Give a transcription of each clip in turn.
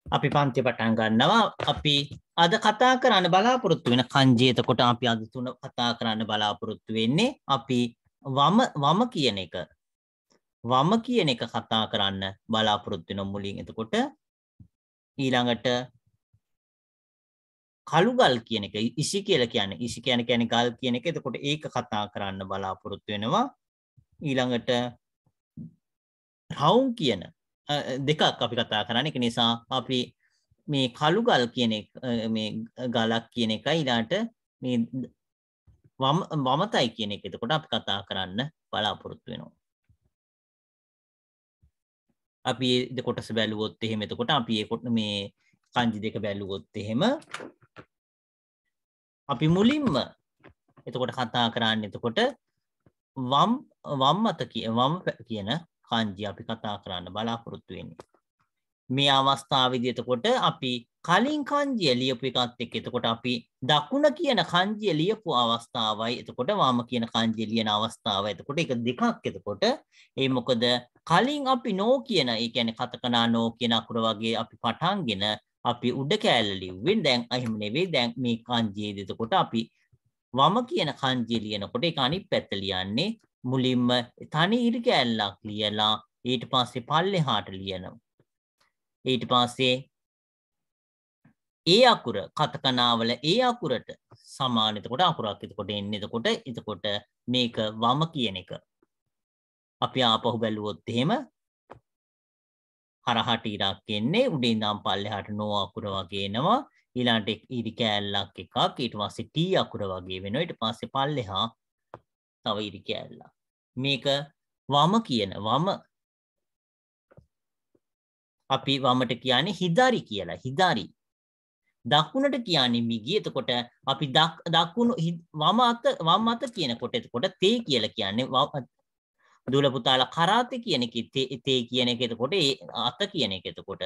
අපි පන්ති පටන් ගන්නවා අපි අද කතා කරන්න බලාපොරොත්තු වෙන කංජී එතකොට අපි අද තුන කතා කරන්න බලාපොරොත්තු වෙන්නේ අපි වම කියන එක කතා කරන්න බලාපොරොත්තු වෙන මුලින් එතකොට ඊළඟට කළු ගල් කියන එක ඉසි කියලා කියන්නේ ඉසි කියන්නේ ගල් කියන එක එතකොට ඒක කතා කරන්න බලාපොරොත්තු වෙනවා ඊළඟට රවුම් කියන දෙකක් අපි කතා කරන්නේ ඒක නිසා අපි මේ කළු ගල් කියන එක මේ ගලක් කියන එකයි ඊළාට මේ වමතයි කියන එක එතකොට අපි කතා කරන්න බලාපොරොත්තු වෙනවා. අපි මේ කොටස බැලුවොත් එහෙම එතකොට අපි මේ කංජි දෙක බැලුවොත් එහෙම අපි මුලින්ම එතකොට කතා කරන්නේ එතකොට වම් කියන කංජි අපි කතා කරන්න බලාපොරොත්තු වෙන්නේ. මේ අවස්ථාවේදී එතකොට අපි කලින් කංජිය ලියපු එකත් එක්ක එතකොට අපි දකුණ කියන කංජිය ලියපු අවස්ථාවයි එතකොට වම කියන කංජිය ලියන අවස්ථාවයි එතකොට ඒක දෙකක් එතකොට ඒ මොකද කලින් අපි නෝ කියන ඒ කියන්නේ කතකනා නෝ කියන අකුර වගේ අපි පටන්ගෙන අපි උඩ කෑල්ල ලිව්වෙන් දැන් එහෙම නෙවෙයි දැන් මේ කංජියේදී එතකොට අපි වම කියන කංජිය ලියනකොට ඒක අනිත් පැත්ත ලියන්නේ මුලින්ම තනි ඉරි කෑල්ලක් ලියලා ඊට පස්සේ පල්ලෙහාට ලියනවා ඊට පස්සේ ඒ අකුර කතකනාවල ඒ අකුරට සමාන එතකොට අකුරක් එතකොට එන්නේ එතකොට මේක වම කියන එක අපි ආපහු බැලුවොත් එහෙම හරහට ඉරක් එන්නේ උඩින් ඉඳන් පල්ලෙහාට නෝ අකුර වගේ එනවා ඊළඟට ඉරි කෑල්ලක් එකක් ඊට පස්සේ ටී අකුර වගේ වෙනවා ඊට පස්සේ පල්ලෙහා තව ඉරි කෑල්ලක් මේක වම කියන වම අපි වමට කියන්නේ හිදාරි කියලා හිදාරි දකුණට කියන්නේ මිගි එතකොට අපි දකුණු වම් අත කියනකොට එතකොට තේ කියලා කියන්නේ දුල පුතාලා කරාතේ කියන එක තේ කියන එක එතකොට ඒ අත කියන එක එතකොට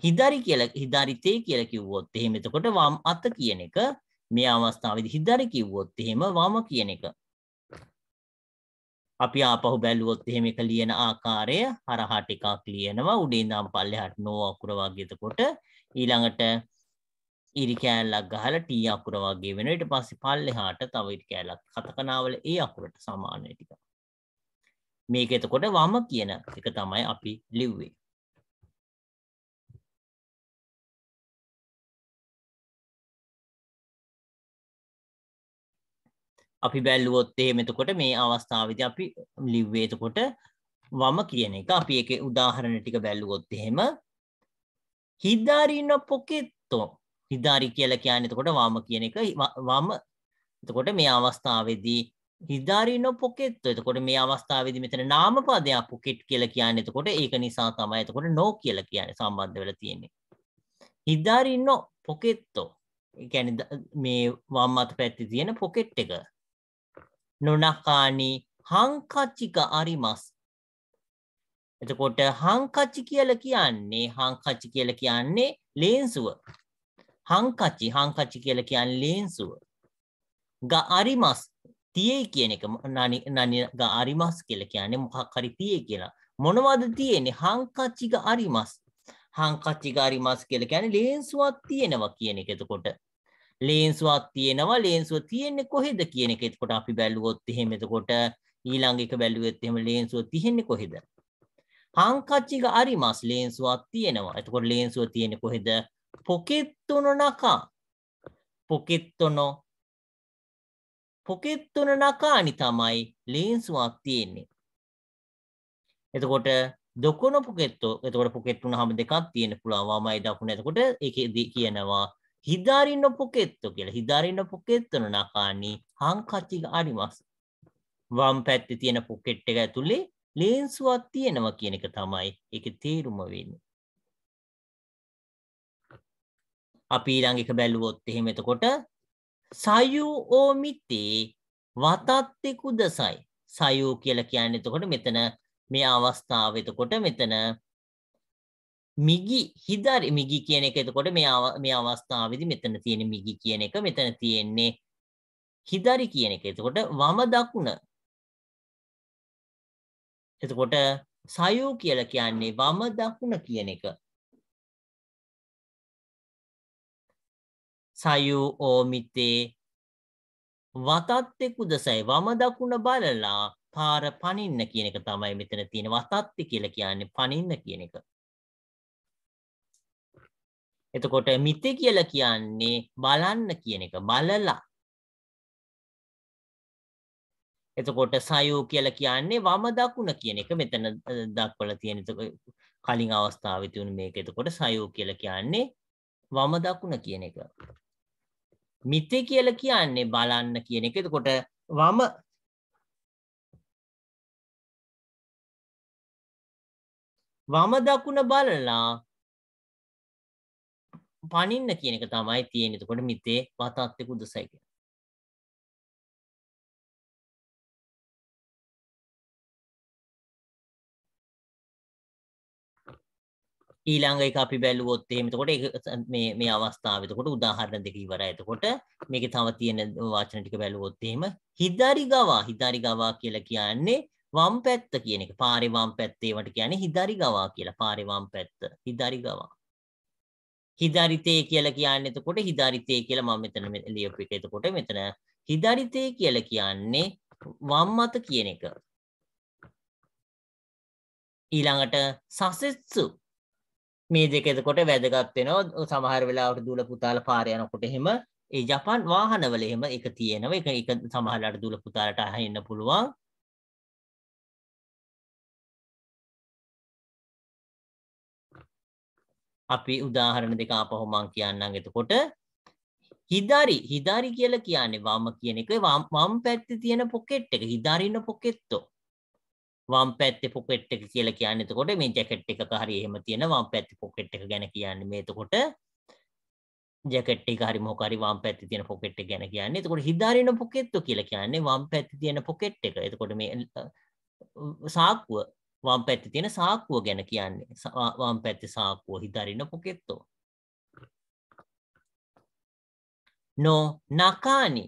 හිදාරි තේ කියලා කිව්වොත් එහෙම එතකොට වම් අත කියන එක මේ අවස්ථාවේදී හිදාරි කිව්වොත් එහෙම වම කියන එක අපි ආපහු බැලුවොත් එහෙම එක ලියන ආකාරය හරහාට එකක් ලියනවා උඩින් ඉඳන් පල්ලෙහාට නෝ අකුර වගේ එතකොට ඊළඟට ඉරි කෑල්ලක් ගහලා ටී අකුර වගේ වෙනවා ඊට පස්සේ පල්ලෙහාට තව ඉරි කෑල්ලක් කතකනාවල ඒ අකුරට සමාන ටික මේක එතකොට වම කියන එක තමයි අපි ලිව්වේ අපි බැලුවොත් එහෙම එතකොට මේ අවස්ථාවේදී අපි ලිව්වේ එතකොට වම කියන එක අපි ඒකේ උදාහරණ ටික බැලුවොත් එහෙම හිදාරි no pocketto හිදාරි කියලා කියන්නේ එතකොට වම කියන එක වම එතකොට මේ අවස්ථාවේදී හිදාරි no pocketto එතකොට මේ අවස්ථාවේදී මෙතන නාම පදයක් pocket කියලා කියන්නේ එතකොට ඒක නිසා තමයි එතකොට no කියලා කියන්නේ සම්බන්ධ වෙලා තියෙන්නේ හිදාරි no pocketto ඒ කියන්නේ මේ වම් අත පැත්තේ තියෙන pocket එක නොනකානි හංකච්චික අරිමස් එතකොට හංකච්චි කියලා කියන්නේ ලේන්සුව හංකච්චි කියලා කියන්නේ ලේන්සුව ග අරිමස් තියේ කියන එක නනි ග අරිමස් කියලා කියන්නේ මොකක් හරි තියේ කියලා මොනවද තියෙන්නේ හංකච්චික අරිමස් කියලා කියන්නේ ලේන්සුවක් තියෙනවා කියන එක එතකොට ලේන්සුවක් තියෙනවා ලේන්සුව තියෙන්නේ කොහෙද කියන එක එතකොට අපි බැලුවොත් එහෙම එතකොට ඊළඟ එක බැලුවෙත් එහෙම ලේන්සුව තියෙන්නේ කොහෙද හංකච්චික අරිමස් ලේන්සුවක් තියෙනවා එතකොට ලේන්සුව තියෙන්නේ කොහෙද පොකෙත්තොන නකා පොකෙත්තොන නකානි තමයි ලේන්සුවක් තියෙන්නේ එතකොට දොකොන පොකෙත්තෝ එතකොට පොකෙට් උනහම දෙකක් තියෙන්න පුළුවන් වමයි දකුණ එතකොට ඒකෙදි කියනවා හිදාරි no pocketto කියලා. හිදාරි no pocketto නකානි හංකච්චික අරිමස්. වම් පැත්තේ තියෙන පොකට් එක ඇතුලේ ලේන්සුවක් තියෙනවා කියන එක තමයි ඒකේ තේරුම වෙන්නේ. අපි ඊළඟ එක බැලුවොත් එහෙම එතකොට සයු ඕමිතේ වතත්තේ කුදසයි. සයු කියලා කියන්නේ එතකොට මෙතන මේ අවස්ථාවේ එතකොට මෙතන මිගි හිදාරි මිගි කියන එක එතකොට මේ අවස්ථාවේදී මෙතන තියෙන මිගි කියන එක මෙතන තියෙන්නේ හිදාරි කියන එක. එතකොට වම දකුණ. එතකොට සයෝ කියලා කියන්නේ වම දකුණ කියන එක. සයු ඕමිතේ වතත්තේ කුදසයි වම දකුණ බලලා පාර පනින්න කියන එක තමයි මෙතන තියෙන වතත්තේ කියලා කියන්නේ පනින්න කියන එක. එතකොට මිතේ කියලා කියන්නේ බලන්න කියන එක බලලා. එතකොට සයෝ කියලා කියන්නේ වම දකුණ කියන එක මෙතන දක්වලා තියෙන. කලින් අවස්ථාවේ තියුණු මේක. එතකොට සයෝ කියලා කියන්නේ වම දකුණ කියන එක. මිතේ කියලා කියන්නේ බලන්න කියන එක. එතකොට වම දකුණ බලලා පනින්න කියන එක තමයි තියෙන්නේ. එතකොට මිතේ වතත්තේ කුදසයි කියන්නේ. ඊළඟ එක අපි බැලුවොත් එහෙම එතකොට මේ අවස්ථාවේ එතකොට උදාහරණ දෙක ඉවරයි. එතකොට මේකේ තව තියෙන වචන ටික බැලුවොත් එහෙම හිදාරි ගවා කියලා කියන්නේ වම් පැත්ත කියන එක. පාරේ වම් පැත්තේ වට කියන්නේ හිදාරි ගවා කියලා. පාරේ වම් පැත්ත හිදාරි ගවා. හිදාරිතේ කියලා කියන්නේ එතකොට හිදාරිතේ කියලා මම මෙතන ලියපු එක. එතකොට මෙතන හිදාරිතේ කියලා කියන්නේ වම් අත කියන එක. ඊළඟට සසෙත්සු මේ දෙක එතකොට වැදගත් වෙනවා. සමහර වෙලාවට දුල පුතාලා පාර යනකොට එහෙම ඒ ජපාන් වාහනවල එහෙම එක තියෙනවා. ඒක සමහරලාට දුල පුතාලට අහින්න පුළුවන්. අපි උදාහරණ දෙක ආපහු මම කියන්නම්. එතකොට හිදාරි කියලා කියන්නේ වම කියන එක වම් පැත්තේ තියෙන පොකට් එක. හිදාරින පොකෙට්ටෝ. වම් පැත්තේ පොකට් එක කියලා කියන්නේ එතකොට මේ ජැකට් එකක හරි එහෙම තියෙන වම් පැත්තේ පොකට් එක ගැන කියන්නේ මේ එතකොට ජැකට් එක හරි මොකක් හරි වම් පැත්තේ තියෙන පොකට් එක ගැන කියන්නේ. එතකොට හිදාරින පොකෙට්ටෝ කියලා කියන්නේ වම් පැත්තේ තියෙන පොකට් එක. එතකොට මේ සාක්කුව වම් පැත්තේ තියෙන සාක්කුව ගැන කියන්නේ. වම් පැත්තේ සාක්කුව හිදාරින පොකෙට්ටෝ. නෝ නකානි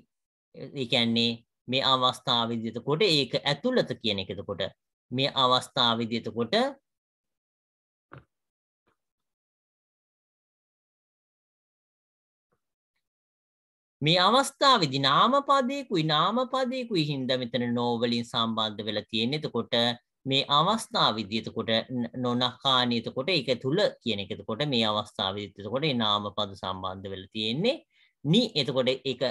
ඒ කියන්නේ මේ අවස්ථාවේදී එතකොට ඒක ඇතුළත කියන එක. එතකොට මේ අවස්ථාවේදී එතකොට මේ අවස්ථාවේදී නාමපදයකුයි හින්දා මෙතන නෝ වලින් සම්බන්ධ වෙලා තියෙන්නේ. එතකොට මේ අවස්ථාවේදී එතකොට නොනකානි එතකොට ඒක තුල කියන එක. එතකොට මේ අවස්ථාවේදී එතකොට මේ නාමපද සම්බන්ධ වෙලා තියෙන්නේ. නි එතකොට ඒක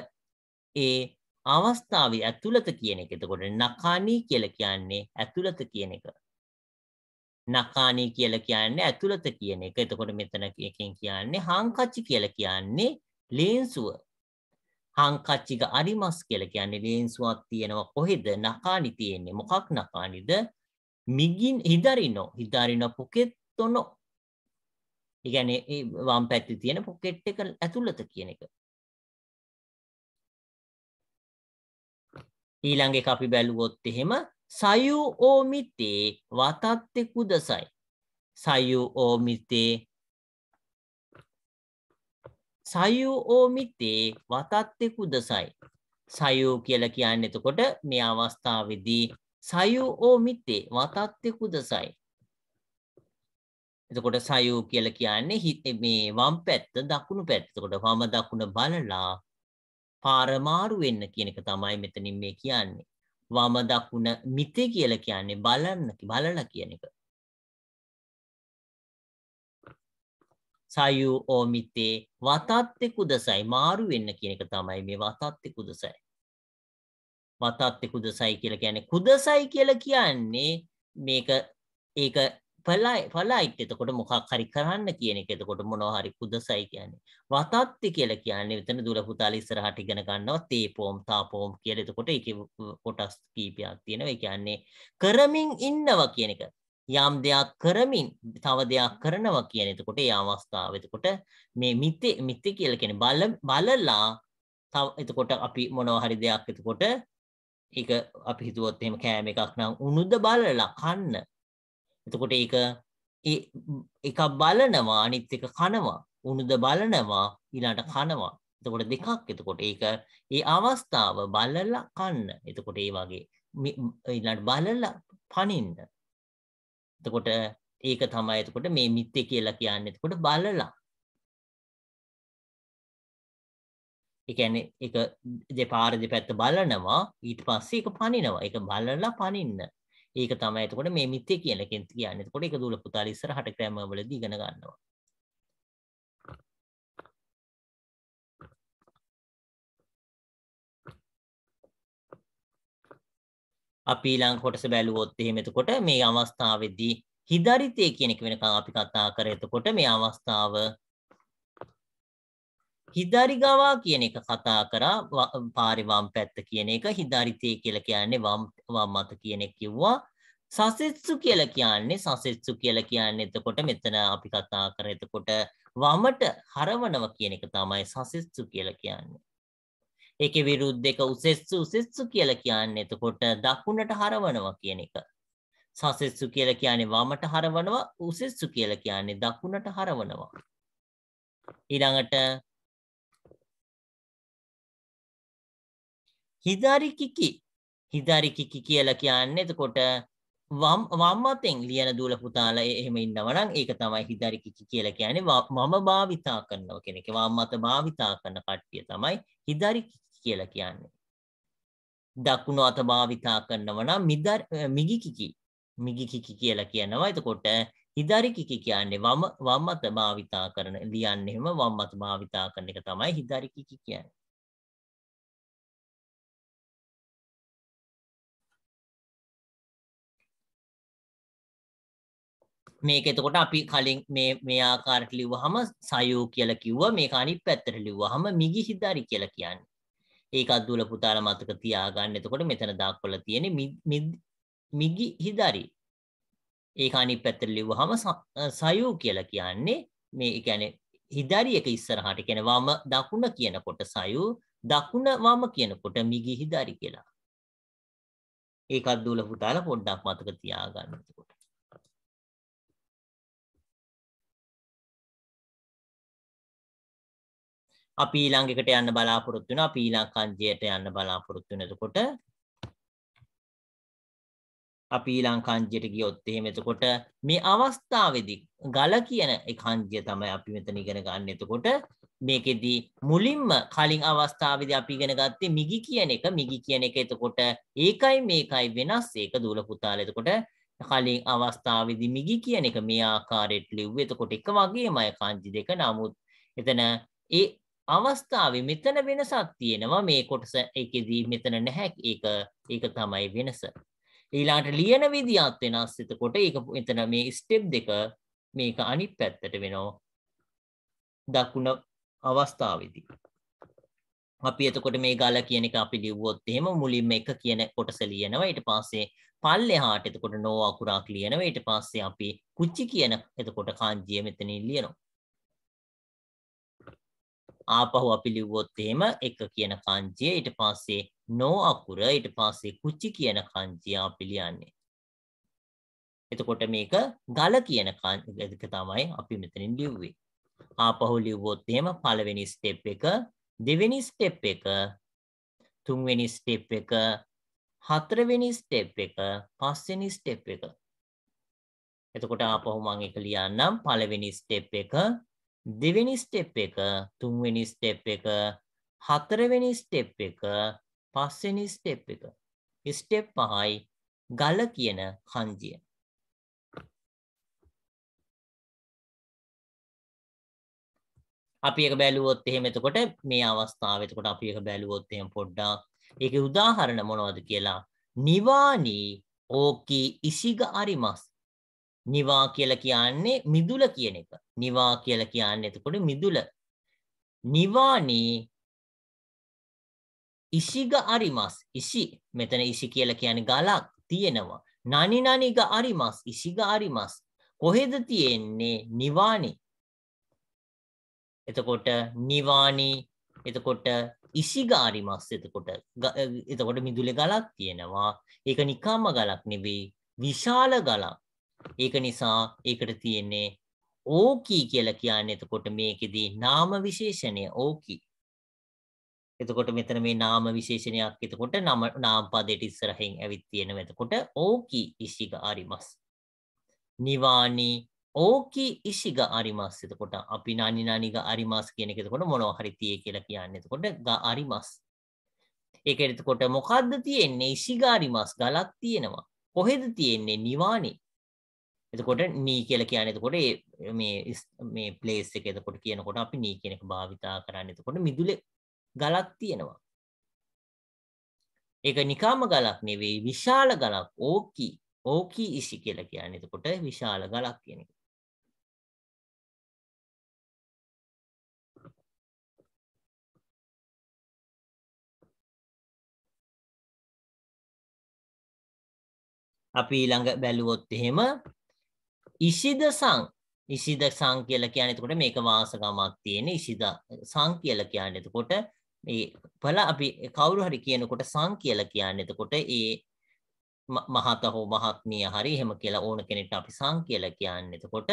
ඒ අවස්ථාවේ ඇතුළත කියන එක. එතකොට නකානි කියලා කියන්නේ ඇතුළත කියන එක. නකානි කියලා කියන්නේ ඇතුළත කියන එක. එතකොට මෙතන එකෙන් කියන්නේ හාංකච්චි කියලා කියන්නේ ලේන්සුව. හාංකච්චිග අරිමස් කියලා කියන්නේ ලේන්සුවක් තියෙනවා කොහෙද? නකානි තියෙන්නේ. මොකක් නකානිද? මිගින් හිදාරිනෝ පොකෙට්ටොනෝ. ඒ කියන්නේ වම් පැත්තේ තියෙන පොකට් එක ඇතුළත කියන එක. ඊළඟ එක අපි බැලුවොත් එහෙම සයු ඕමිතේ වතත්තේ කුදසයි. සයු ඕමිතේ වතත්තේ කුදසයි. සයු කියලා කියන්නේ එතකොට මේ අවස්ථාවේදී සයු ඕමිතේ වතත්තේ කුදසයි. එතකොට සයු කියලා කියන්නේ මේ වම් පැත්ත දකුණු පැත්ත. එතකොට වම දකුණ බලලා පාර මාරු වෙන්න කියන එක තමයි මෙතනින් මේ කියන්නේ. වම දකුණ මිතේ කියලා කියන්නේ බලලා කියන එක. සයු ඕමිතේ වතත්තේ කුදසයි මාරු වෙන්න කියන එක තමයි මේ වතත්තේ කුදසයි. වතත්තේ කුදසයි කියලා කියන්නේ කුදසයි කියලා කියන්නේ මේක ඒක ෆලයිට් එතකොට මොකක් හරි කරන්න කියන එක. එතකොට මොනවා හරි කුදසයි කියන්නේ. වතත්තේ කියලා කියන්නේ මෙතන දුර පුතාලා ඉස්සරහට ඉගෙන ගන්නවා තේපෝම් තාපෝම් කියලා. එතකොට ඒකේ කොටස් කීපයක් තියෙනවා. ඒ කියන්නේ කරමින් ඉන්නවා කියන එක. යම් දෙයක් කරමින් තව දෙයක් කරනවා කියන. එතකොට ඒ අවස්ථාව. එතකොට මේ මිතේ කියලා කියන්නේ බලලා තව එතකොට අපි මොනවා හරි දෙයක් එතකොට ඒක අපි හිතුවොත් එහෙම කෑම එකක් නම් උණුද බලලා කන්න. එතකොට ඒක එකක් බලනවා අනිත් එක කනවා. උණුද බලනවා ඊළඟට කනවා. එතකොට දෙකක්. එතකොට ඒක ඒ අවස්ථාව බලලා කන්න. එතකොට ඒ වගේ ඊළඟට බලලා පනින්න. එතකොට ඒක තමයි එතකොට මේ මිත්‍ය කියලා කියන්නේ. එතකොට බලලා ඒ කියන්නේ ඒක දෙපාර දෙපැත්ත බලනවා ඊට පස්සේ ඒක පනිනවා. ඒක බලලා පනින්න. ඒක තමයි එතකොට මේ මිත්‍ය කියන එකෙන් කියන්නේ. එතකොට ඒක දූල පුතාලා ඉස්සරහට ග්‍රැමර් වලදී ඉගෙන ගන්නවා. අපි ඊළඟ කොටස බැලුවොත් එහෙම එතකොට මේ අවස්ථාවේදී හිදරිතේ කියන එක වෙනකන් අපි කතා කරේ. එතකොට මේ අවස්ථාව හිදරිගවා කියන එක කතා කරා පාරේ වම් පැත්ත කියන එක හිදරිතේ කියලා කියන්නේ වම් අත කියන එක කිව්වා. සසෙත්සු කියලා කියන්නේ එතකොට මෙතන අපි කතා කරේ එතකොට වමට හරවනවා කියන එක තමයි සසෙත්සු කියලා කියන්නේ. ඒකේ විරුද්ධ එක උසෙත්සු කියලා කියන්නේ එතකොට දකුණට හරවනවා කියන එක. සසෙත්සු කියලා කියන්නේ වමට හරවනවා, උසෙත්සු කියලා කියන්නේ දකුණට හරවනවා. ඊළඟට හිදාරි කිකි කියලා කියන්නේ එතකොට වම් අතෙන් ලියන දූල පුතාලා එහෙම ඉන්නවා නම් ඒක තමයි හිදාරි කිකි කියලා කියන්නේ මම භාවිතා කරනවා කියන එක. වම් අත භාවිතා කරන කට්ටිය තමයි හිදාරි කිකි කියලා කියන්නේ. දකුණු අත භාවිතා කරනවා නම් මිගි කිකි කියලා කියනවා. එතකොට හිදාරි කිකි කියන්නේ වම් අත භාවිතා කරන ලියන්නේ එහෙම වම් අත භාවිතා කරන එක තමයි හිදාරි කිකි කියන්නේ. මේක එතකොට අපි කලින් මේ ආකාරයට ලිව්වහම සයෝ කියලා කිව්වා. මේක අනිත් පැත්තට ලිව්වහම මිගි හිදාරි කියලා කියන්නේ. ඒකත් දුල පුතාලා මතක තියාගන්න. එතකොට මෙතන දක්වලා තියෙන්නේ මිගි හිදාරි. ඒක අනිත් පැත්තට ලිව්වහම සයෝ කියලා කියන්නේ මේ කියන්නේ හිදාරි එක ඉස්සරහට කියන්නේ වම දකුණ කියනකොට සයෝ, දකුණ වම කියනකොට මිගි හිදාරි කියලා. ඒකත් දුල පුතාලා පොඩ්ඩක් මතක තියාගන්න. එතකොට අපි ඊළඟ එකට යන්න බලාපොරොත්තු වෙනවා. අපි ඊළඟ කංජයට යන්න බලාපොරොත්තු වෙන. එතකොට අපි ඊළඟ කංජයට ගියොත් එහෙම එතකොට මේ අවස්ථාවේදී ගල කියන ඒ කංජය තමයි අපි මෙතන ඉගෙන ගන්න. එතකොට මේකෙදී මුලින්ම කලින් අවස්ථාවේදී අපි ඉගෙන ගත්තේ මිගි කියන එක. මිගි කියන එක එතකොට ඒකයි මේකයි වෙනස්. ඒක දූල පුතාලා එතකොට කලින් අවස්ථාවේදී මිගි කියන එක මේ ආකාරයට ලිව්වේ. එතකොට එක වගේමයි කංජි දෙක. නමුත් එතන ඒ අවස්ථාවේ මෙතන වෙනසක් තියෙනවා. මේ කොටස ඒකෙදී මෙතන නැහැ. ඒක තමයි වෙනස. ඊළාට ලියන විදිහත් වෙනස්. එතකොට ඒක මෙතන මේ ස්ටෙප් දෙක මේක අනිත් පැත්තට වෙනවා දකුණ අවස්ථාවේදී. අපි එතකොට මේ ගල කියන එක අපි ලිව්වොත් එහෙම මුලින්ම එක කියන කොටස ලියනවා. ඊට පස්සේ පල්ලෙහාට එතකොට නෝ අකුරක් ලියනවා. ඊට පස්සේ අපි කුච්චි කියන එතකොට කාංජිය මෙතනින් ලියනවා. ආපහු අපි ලිව්වොත් එහෙම එක කියන කංජිය ඊට පස්සේ නෝ අකුර ඊට පස්සේ කුච්චි කියන කංජිය අපි ලියන්නේ. එතකොට මේක ගල කියන එක තමයි අපි මෙතනින් ලිව්වේ. ආපහු ලිව්වොත් එහෙම පළවෙනි ස්ටෙප් එක, දෙවෙනි ස්ටෙප් එක, තුන්වෙනි ස්ටෙප් එක, හතරවෙනි ස්ටෙප් එක, පස්වෙනි ස්ටෙප් එක. එතකොට ආපහු මම ඒක ලියන්නම්. පළවෙනි ස්ටෙප් එක, දෙවෙනි ස්ටෙප් එක, තුන්වෙනි ස්ටෙප් එක, හතරවෙනි ස්ටෙප් එක, පස්වෙනි ස්ටෙප් එක. ස්ටෙප් පහයි ගල කියන කංජිය. අපි එක බැලුවොත් එහෙම එතකොට මේ අවස්ථාවේ එතකොට අපි එක බැලුවොත් එහෙම පොඩ්ඩක් ඒකේ උදාහරණ මොනවද කියලා. නිවානි ඕකි ඉසිග අරිමස්. නිවා කියලා කියන්නේ මිදුල කියන එක. නිවා කියලා කියන්නේ එතකොට මිදුල. නිවානි ඉසිග අරිමස්. ඉසි මෙතන ඉසි කියලා කියන්නේ ගලක් තියෙනවා. නනි නනිග අරිමස්. ඉසිග අරිමස්. කොහෙද තියෙන්නේ නිවානි? එතකොට නිවානි එතකොට ඉසිග අරිමස්. එතකොට මිදුලේ ගලක් තියෙනවා. ඒක නිකම්ම ගලක් නෙවෙයි විශාල ගලක්. ඒක නිසා ඒකට තියෙන්නේ ඕකී කියලා කියන්නේ. එතකොට මේකෙදී නාම විශේෂණය ඕකී. එතකොට මෙතන මේ නාම විශේෂණයක් එතකොට නාම පදයට ඉස්සරහින් ඇවිත් තියෙනවා. එතකොට ඕකී ඉසිග අරිමස්. නිවානි ඕකි ඉෂිග අරිමස්. එතකොට අපි නානි නානිග අරිමස් කියන එක එතකොට මොනවා හරි තියේ කියලා කියන්නේ. එතකොට ග අරිමස්. ඒක එතකොට මොකද්ද තියෙන්නේ? ඉෂිග අරිමස් ගලක් තියෙනවා. කොහෙද තියෙන්නේ? නිවානේ. එතකොට නී කියලා කියන්නේ එතකොට මේ ප්ලේස් එක එතකොට කියනකොට අපි නී කියන එක භාවිතා කරන්නේ. එතකොට මිදුලේ ගලක් තියෙනවා. ඒක නිකාම ගලක් නෙවෙයි විශාල ගලක්. ඕකි ඉෂි කියලා කියන්නේ එතකොට විශාල ගලක් කියන එක. අපි ඊළඟ බැලුවොත් එහෙම ඉෂිද සං කියලා කියන්නේ එතකොට මේක වාසගමක් තියෙන ඉෂිද සං කියලා කියන්නේ එතකොට මේ බල අපි කවුරු හරි කියනකොට සං කියලා කියන්නේ එතකොට ඒ මහත හෝ මහත්මිය හරි එහෙම කියලා ඕන කෙනෙක්ට අපි සං කියලා කියන්නේ එතකොට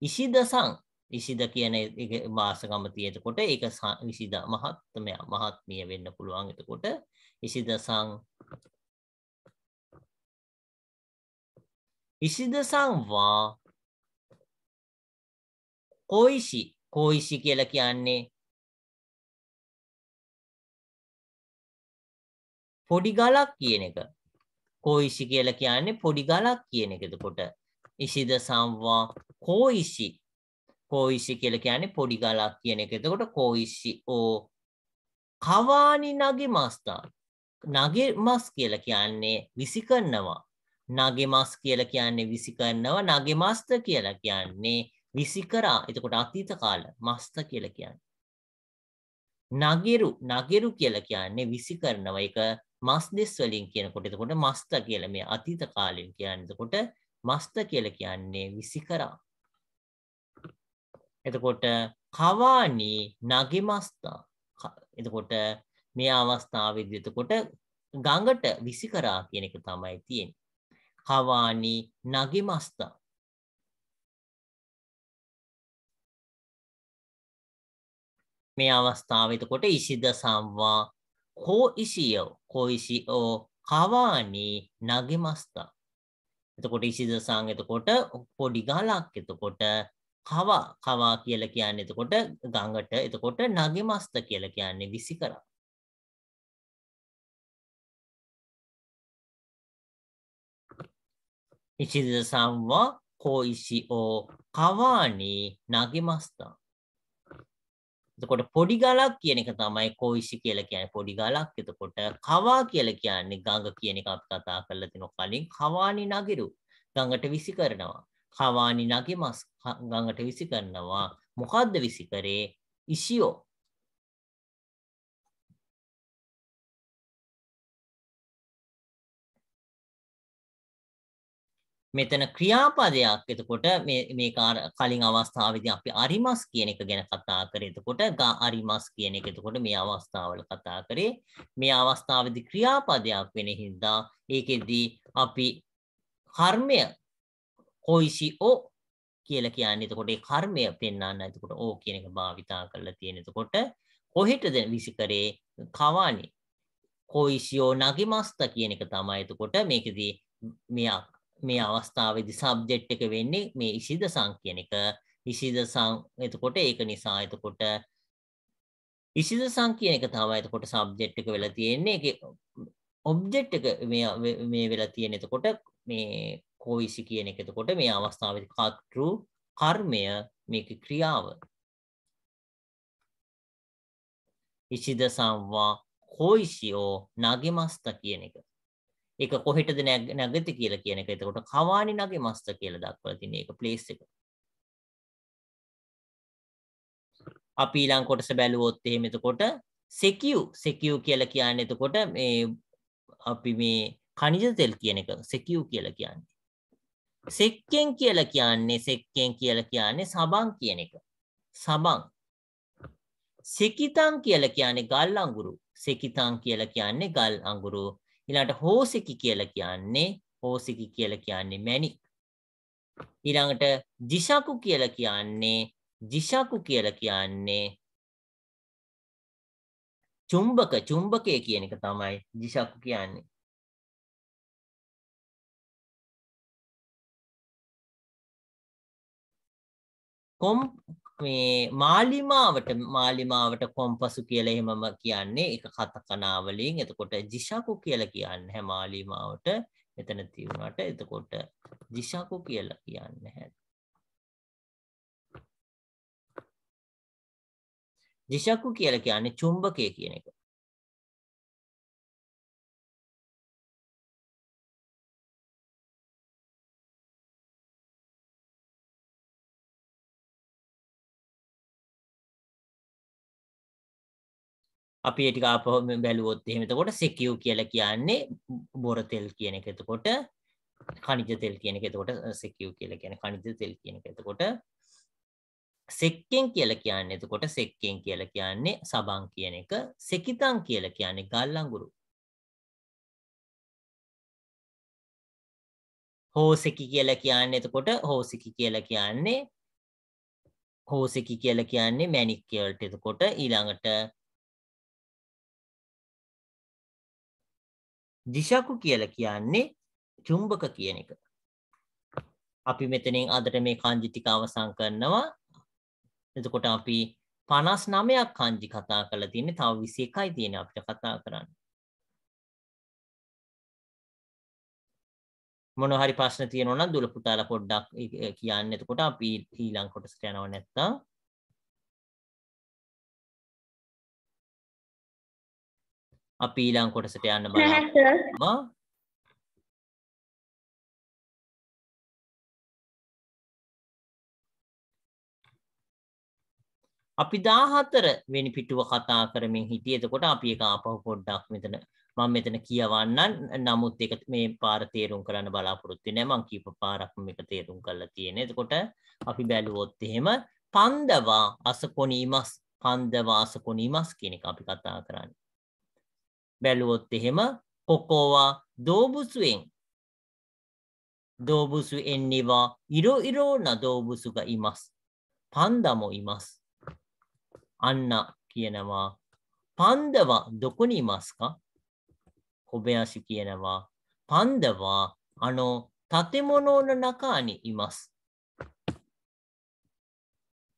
ඉෂිද කියන වාසගම තියෙනකොට ඒක ඉෂිද මහත්මයා මහත්මිය වෙන්න පුළුවන් එතකොට ඉෂිද සං වා කොයිෂි කියලා කියන්නේ පොඩි ගලක් කියන එක. කොයිෂි කියලා කියන්නේ පොඩි ගලක් කියන එක. එතකොට ඉෂිද සංවා කොයිෂි කියලා කියන්නේ පොඩි ගලක් කියන එක. එතකොට කොයිෂි ඕ කවානි නගේ මස්තා. නගේ මස් කියලා කියන්නේ විසි කරනවා. නගේ මස් කියලා කියන්නේ විසි කරනවා. නගේ මස්ත කියලා කියන්නේ විසි කරා. එතකොට අතීත කාල මස්ත කියලා කියන්නේ. නගෙරු කියලා කියන්නේ විසි කරනවා. ඒක මස් දෙස් වලින් කියනකොට එතකොට මස්ත කියලා මේ අතීත කාලෙන් කියන්නේ. එතකොට මස්ත කියලා කියන්නේ විසි කරා. එතකොට කවානි නගේ මස්තා. එතකොට මේ අවස්ථාවේදී එතකොට ගඟට විසි කරා කියන එක තමයි තියෙන්නේ. කවානි නගේ මස්තා. මේ අවස්ථාවේ එතකොට ඉෂිද සංවා කොයිෂියෝ කවානි නගේ මස්තා. එතකොට ඉෂිද සං එතකොට පොඩි ගලක්. එතකොට කවා කියලා කියන්නේ එතකොට ගඟට. එතකොට නගේ මස්ත කියලා කියන්නේ විසි කරා. ඉෂිද සංවා කොයිෂියෝ කවානි නගේ මස්තා. එතකොට පොඩි ගලක් කියන එක තමයි කොයිෂි කියලා කියන්නේ පොඩි ගලක්. එතකොට කවා කියලා කියන්නේ ගඟ කියන එක අපි කතා කරලා තිනවා කලින්. කවානි නගිරු ගඟට විසි කරනවා. කවානි නගේ මස් ගඟට විසි කරනවා. මොකද්ද විසි කරේ? ඉෂියෝ. මෙතන ක්‍රියාපදයක්. එතකොට මේ කලින් අවස්ථාවේදී අපි අරිමස් කියන එක ගැන කතා කරේ. එතකොට අරිමස් කියන එක එතකොට මේ අවස්ථාවල කතා කරේ. මේ අවස්ථාවේදී ක්‍රියාපදයක් වෙන හින්දා ඒකෙදී අපි කර්මය කොයිෂිෝ කියලා කියන්නේ. එතකොට ඒ කර්මය පෙන්වන්න එතකොට ඕ කියන එක භාවිතා කරලා තියෙන. එතකොට කොහෙටද විසි කරේ? කවානි කොයිෂියෝ නගේ මස්ත කියන එක තමයි. එතකොට මේකෙදී මේ අවස්ථාවේදී සබ්ජෙක්ට් එක වෙන්නේ මේ ඉෂිද සං කියන එක. ඉෂිද සං එතකොට ඒක නිසා එතකොට ඉෂිද සං කියන එක තමයි එතකොට සබ්ජෙක්ට් එක වෙලා තියෙන්නේ. ඒකේ ඔබ්ජෙක්ට් එක මේ වෙලා තියෙන. එතකොට මේ කොයිෂි කියන එක එතකොට මේ අවස්ථාවේදී කර්තෘ කර්මය මේකේ ක්‍රියාව. ඉෂිද සංවා කොයිෂියෝ නගේ මස්ත කියන එක. ඒක කොහෙටද නැගති කියලා කියන එක. එතකොට කවානි නගේ මස්ත කියලා දක්වලා තියෙන එක ප්ලේස් එක. අපි ඊළඟ කොටස බැලුවොත් එහෙම එතකොට සෙකියු කියලා කියන්නේ එතකොට මේ අපි මේ ඛනිජ තෙල් කියන එක සෙකියු කියලා කියන්නේ. සෙක්කෙන් කියලා කියන්නේ සබන් කියන එක. සබන්. සෙකිතං කියලා කියන්නේ ගල් අඟුරු. සෙකිතං කියලා කියන්නේ ගල් අඟුරු. ඊළඟට හෝසිකි කියලා කියන්නේ මැණික්. ඊළඟට ජිෂකු කියලා කියන්නේ චුම්බකය කියන එක තමයි ජිෂකු කියන්නේ. කොම් මේ මාලිමාවට කොම්පසු කියලා එහෙමම කියන්නේ එක කතකනා වලින්. එතකොට ජිෂකු කියලා කියන්නේ මාලිමාවට මෙතන තියුණාට එතකොට ජිෂකු කියලා කියන්නේ නැහැ. ජිෂකු කියලා කියන්නේ චුම්බකය කියන එක. අපි ඒ ටික ආපහු බැලුවොත් එහෙම එතකොට සෙකියු කියලා කියන්නේ බොර තෙල් කියන එක. එතකොට khනිජ තෙල් කියන එක. එතකොට සෙකියු කියලා කියන්නේ khනිජ තෙල් කියන එක. එතකොට සෙක්කෙන් කියලා කියන්නේ එතකොට සෙක්කෙන් කියලා කියන්නේ සබන් කියන එක. සෙකිතන් කියලා කියන්නේ ගල් අඟුරු. හෝසෙකි කියලා කියන්නේ එතකොට හෝසිකි කියලා කියන්නේ හෝසිකි කියලා කියන්නේ මැණික් වලට. එතකොට ඊළඟට දිශකු කියලා කියන්නේ චුම්බක කියන එක. අපි මෙතනින් අදට මේ kanji ටික අවසන් කරනවා. එතකොට අපි 59ක් kanji කතා කරලා තින්නේ. තව 21යි තියෙන්නේ අපිට කතා කරන්න. මොනවා හරි ප්‍රශ්න තියෙනවා නම් දුල පුතාලා පොඩ්ඩක් කියන්න. එතකොට අපි ඊළඟ කොටසට යනවා නැත්තම් අපි ඊළඟ කොටසට යන්න බලාපොරොත්තු වෙනවා. අපි 14 වෙනි පිටුව කතා කරමින් හිටියේ. එතකොට අපි ඒක ආපහු පොඩ්ඩක් මම මෙතන කියවන්නම්. නමුත් ඒක මේ පාර තේරුම් කරන්න බලාපොරොත්තු වෙන්නේ නැහැ. මම කීප පාරක් මේක තේරුම් කරලා තියෙන්නේ. එතකොට අපි බැලුවොත් එහෙම පන්දවා අසකොනීමස් පන්දවා අසකොනීමස් කියන එක අපි කතා කරන්නේ. බැලුවොත් එහෙම කොකෝවා දෝබුසුෙන් දෝබුසු එන්නිවා ඉරෝ ඉරෝ න දෝබුසුග ඉමස් පන්දමෝ ඉමස්. අන්න කියනවා පන්දවා දොකොනි ඉමස්කා. කොබයාසි කියනවා පන්දවා අනෝ තතෙමොනෝන නකානි ඉමස්.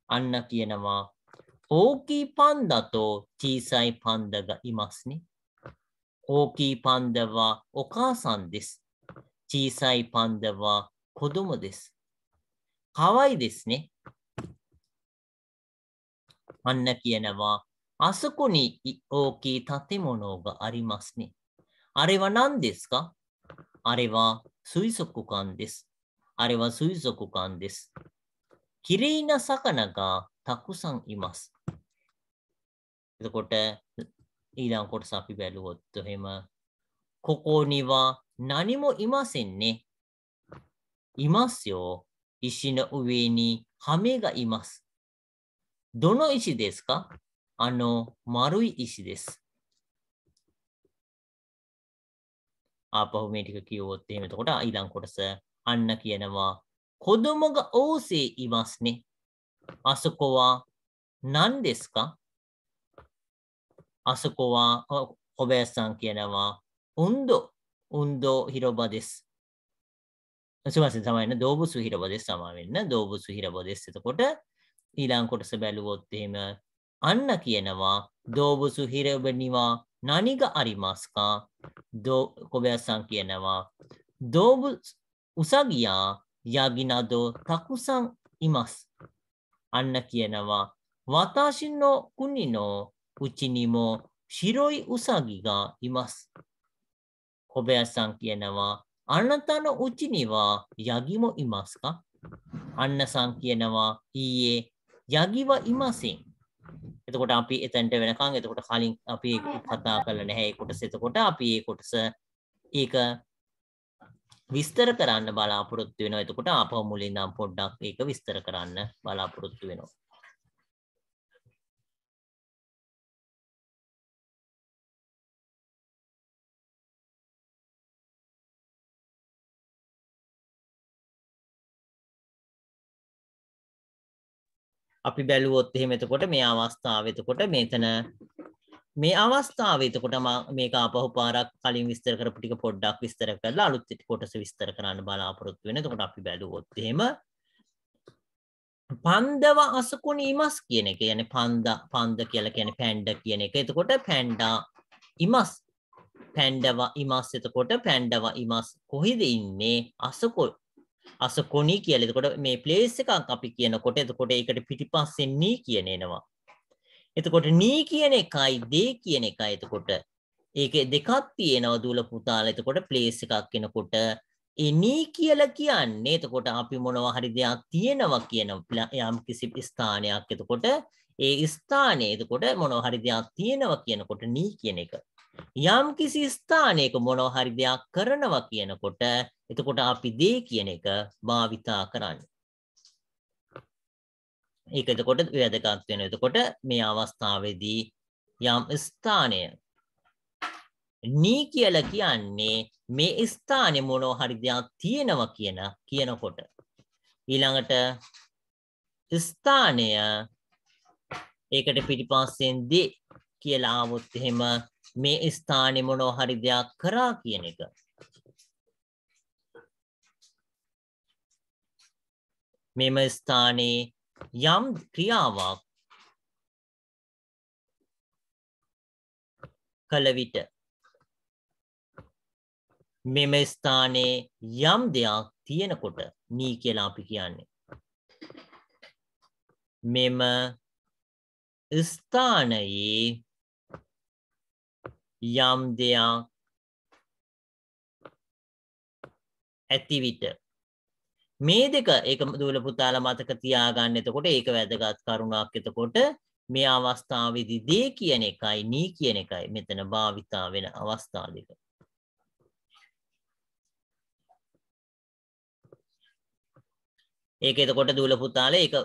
අන්න කියනවා ඕකී පන්දතෝ චීසයි පන්දග ඉමස්නි. ඕකී පන්දවා ඔකාසන් දෙස්. චීසයි පන්දවා කොදුම දෙස්. කවයි දෙස්නේ. අන්න කියනවා අසකොනි ඕකී තතෙමොනෝග අරිමස්නි. අරෙවා නන් දෙස්කා. අරෙවා සුයිසොක්කුකන් දෙස්. අරෙවා සුයිසොක්කුකන් දෙස්. කිරීන සකනගා තකුසන් ඉමස්. එතකොට ඊළඟ කොටස අපි බැලුවොත් එහෙම කොකෝනිවා නනිමෝ ඉමසෙන්නේ ඉමස්යෝ ඉෂින උවේනි හමේග ඉමස්. දොනො ඉෂි දෙස්කා. අනෝ මරුයි ඉෂි දෙස්. ආපහු මේ ටික කිව්වොත් එහෙම එතකොට ඊළඟ කොටස අන්න කියනවා කොදොමග ඕසේ ඉමස්නේ. අසකොවා නන් දෙස්කා. අසකොවා ඔබෑසන් කියනවා උන්දෝ හිරොබා දෙස්. සුවසින් සමයන දෝබුසු හිරොබා දෙස් සමා වෙන්න. දෝබුසු හිරොබා දෙස්. එතකොට ඊළඟ කොටස බැලුවොත් එහෙම අන්න කියනවා දෝබුසු හිරොබනිවා නනිග අරිමස්කා. කොබෑසන් කියනවා දෝබු උසගියා යගිනදෝ තකුසන් ඉමස්. අන්න කියනවා වතාශින්නෝ කුනිනෝ උචිනිමෝ ශිරොයි උසගිගා ඉමස්. කොබෑසන් කියනවා අන්නතන උචිනිවා යගිමෝ ඉමස්කා. අන්නසන් කියනවා ඊයේ යගිව ඉමසින්. එතකොට අපි එතනට වෙනකන් එතකොට කලින් අපි කතා කරලා නැහැ ඒ කොටස. එතකොට අපි ඒ කොටස ඒක විස්තර කරන්න බලාපොරොත්තු වෙනවා. එතකොට ආපහු මුලින් නම් පොඩ්ඩක් ඒක විස්තර කරන්න බලාපොරොත්තු වෙනවා. අපි බැලුවොත් එහෙම එතකොට මේ අවස්ථාවේ එතකොට මෙතන මේ අවස්ථාවේ එතකොට මේක ආපහු පාරක් කලින් විස්තර කරපු ටික පොඩ්ඩක් විස්තර කරලා අලුත් කොටස විස්තර කරන්න බලාපොරොත්තු වෙනවා. එතකොට අපි බැලුවොත් එහෙම පන්දව අසකුණ ඉමස් කියන එක. කියන්නේ පන්ද කියලා කියන්නේ පැන්ඩ කියන එක. එතකොට පැන්ඩා ඉමස් පැන්ඩව ඉමස් එතකොට පැන්ඩව ඉමස් කොහෙද ඉන්නේ? අසකොණි කියලා. එතකොට මේ ප්ලේස් එකක් අපි කියනකොට එතකොට ඒකට පිටිපස්සෙන් නී කියන එනවා. එතකොට නී කියන එකයි දේ කියන එකයි එතකොට ඒකේ දෙකක් තියෙනවා දුල පුතාලා. එතකොට ප්ලේස් එකක් එනකොට ඒ නී කියලා කියන්නේ එතකොට අපි මොනවා හරි දෙයක් තියෙනවා කියන යම් කිසි ස්ථානයක්. එතකොට ඒ ස්ථානයේ එතකොට මොනවා හරි දෙයක් තියෙනවා කියනකොට නී කියන එක. යම් කිසි ස්ථානයක මොනවා හරි දෙයක් කරනවා කියනකොට එතකොට අපි දේ කියන එක භාවිතා කරන්නේ. ඒක එතකොට වැදගත් වෙනවා. එතකොට මේ අවස්ථාවේදී යම් ස්ථානය නී කියලා කියන්නේ මේ ස්ථානයේ මොනවා හරි දෙයක් තියෙනවා කියනකොට ඊළඟට ස්ථානය ඒකට පිටිපස්සෙන් දේ කියලා ආවොත් එහෙම මේ ස්ථානයේ මොනවා හරි දෙයක් කරා කියන එක. මෙම ස්ථානයේ යම් ක්‍රියාවක් කළ විට මෙම ස්ථානයේ යම් දෙයක් තියෙනකොට නී කියලා අපි කියන්නේ. මෙම ස්ථානයේ යම් දෙයක් ඇති විට මේ දෙක ඒක දුවල පුතාලා මතක තියාගන්න. එතකොට ඒක වැදගත් කරුණක්. එතකොට මේ අවස්ථාවේදී දේ කියන එකයි නී කියන එකයි මෙතන භාවිතා වෙන අවස්ථා දෙක. ඒක එතකොට දුවල පුතාලා ඒක